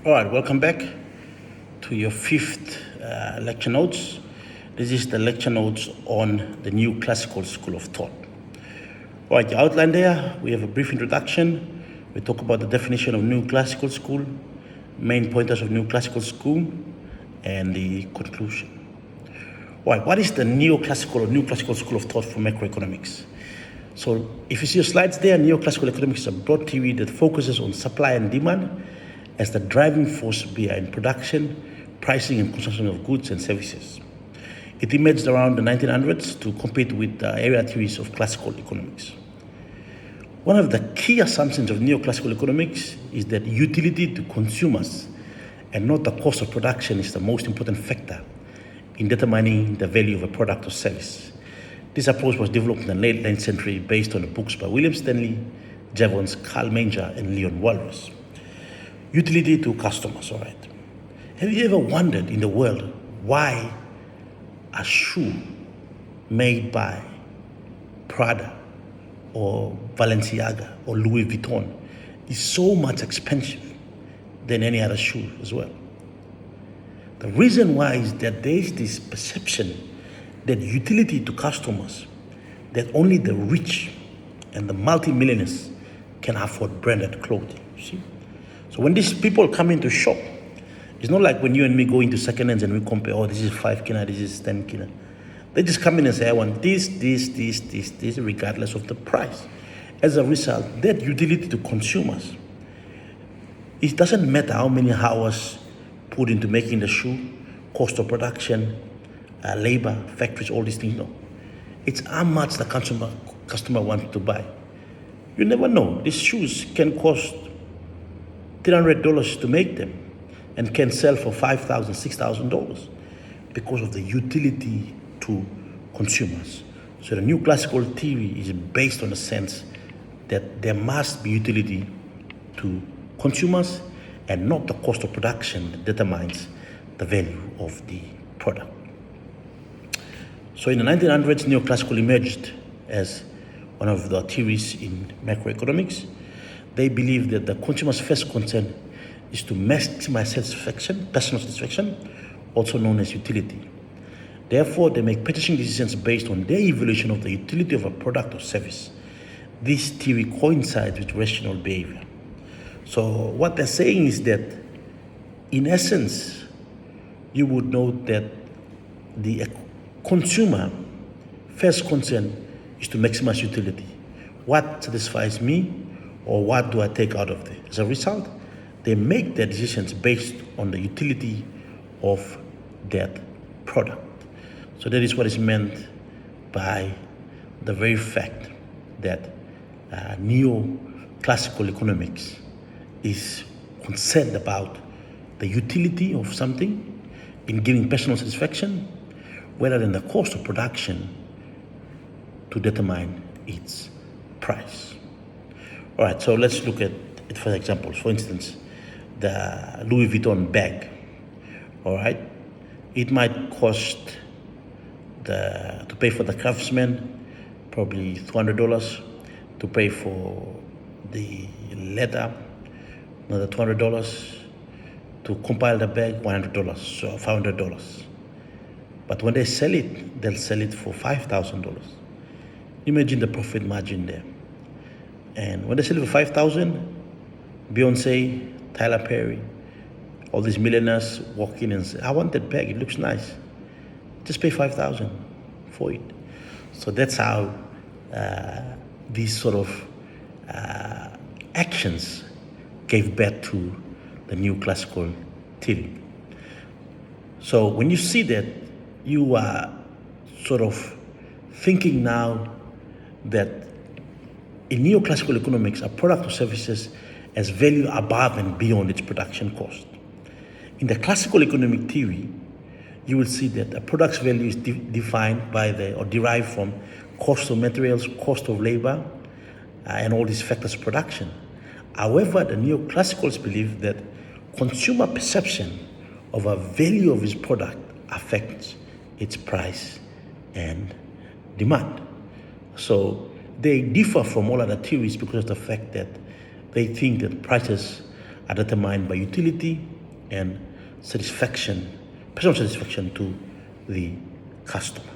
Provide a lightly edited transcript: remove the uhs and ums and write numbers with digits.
All right, welcome back to your fifth lecture notes. This is the lecture notes on the new classical school of thought. All right, the outline there, we have a brief introduction. We talk about the definition of new classical school, main pointers of new classical school, and the conclusion. All right, what is the neoclassical or new classical school of thought for macroeconomics? So if you see your slides there, neoclassical economics is a broad theory that focuses on supply and demand as the driving force behind production, pricing, and consumption of goods and services. It emerged around the 1900s to compete with the area theories of classical economics. One of the key assumptions of neoclassical economics is that utility to consumers and not the cost of production is the most important factor in determining the value of a product or service. This approach was developed in the late 19th century based on the books by William Stanley Jevons, Carl Menger, and Leon Walras. Utility to customers, all right. Have you ever wondered in the world why a shoe made by Prada or Balenciaga or Louis Vuitton is so much expensive than any other shoe as well? The reason why is that there is this perception that utility to customers, that only the rich and the multimillionaires can afford branded clothing, you see? So when these people come into shop, it's not like when you and me go into second hands and we compare, oh, this is 5 kina, this is 10 kina. They just come in and say, I want this, regardless of the price. As a result, that utility to consumers, it doesn't matter how many hours put into making the shoe, cost of production, labor, factories, all these things. No, it's how much the customer wants to buy. You never know. These shoes can cost $300 to make them and can sell for $5,000, $6,000 because of the utility to consumers. So the new classical theory is based on the sense that there must be utility to consumers and not the cost of production that determines the value of the product. So in the 1900s, neoclassical emerged as one of the theories in macroeconomics. They believe that the consumer's first concern is to maximize satisfaction, personal satisfaction, also known as utility. Therefore, they make purchasing decisions based on their evaluation of the utility of a product or service. This theory coincides with rational behavior. So what they're saying is that, in essence, you would note that the consumer first concern is to maximize utility. What satisfies me, or what do I take out of it? As a result, they make their decisions based on the utility of that product. So that is what is meant by the very fact that neoclassical economics is concerned about the utility of something in giving personal satisfaction, rather than the cost of production to determine its price. All right, so let's look at it for examples. For instance, the Louis Vuitton bag. All right, it might cost to pay for the craftsman probably $200, to pay for the leather another $200, to compile the bag $100, so $500. But when they sell it, they'll sell it for $5,000. Imagine the profit margin there. And when they sell it for $5,000, Beyonce, Tyler Perry, all these millionaires walk in and say, I want that bag, it looks nice. Just pay $5,000 for it. So that's how these sort of actions gave birth to the new classical theory. So when you see that, you are sort of thinking now that in neoclassical economics, a product or services has value above and beyond its production cost. In the classical economic theory, you will see that a product's value is defined by or derived from cost of materials, cost of labor, and all these factors of production. However, the neoclassicals believe that consumer perception of a value of his product affects its price and demand. So they differ from all other theories because of the fact that they think that prices are determined by utility and satisfaction, personal satisfaction to the customer.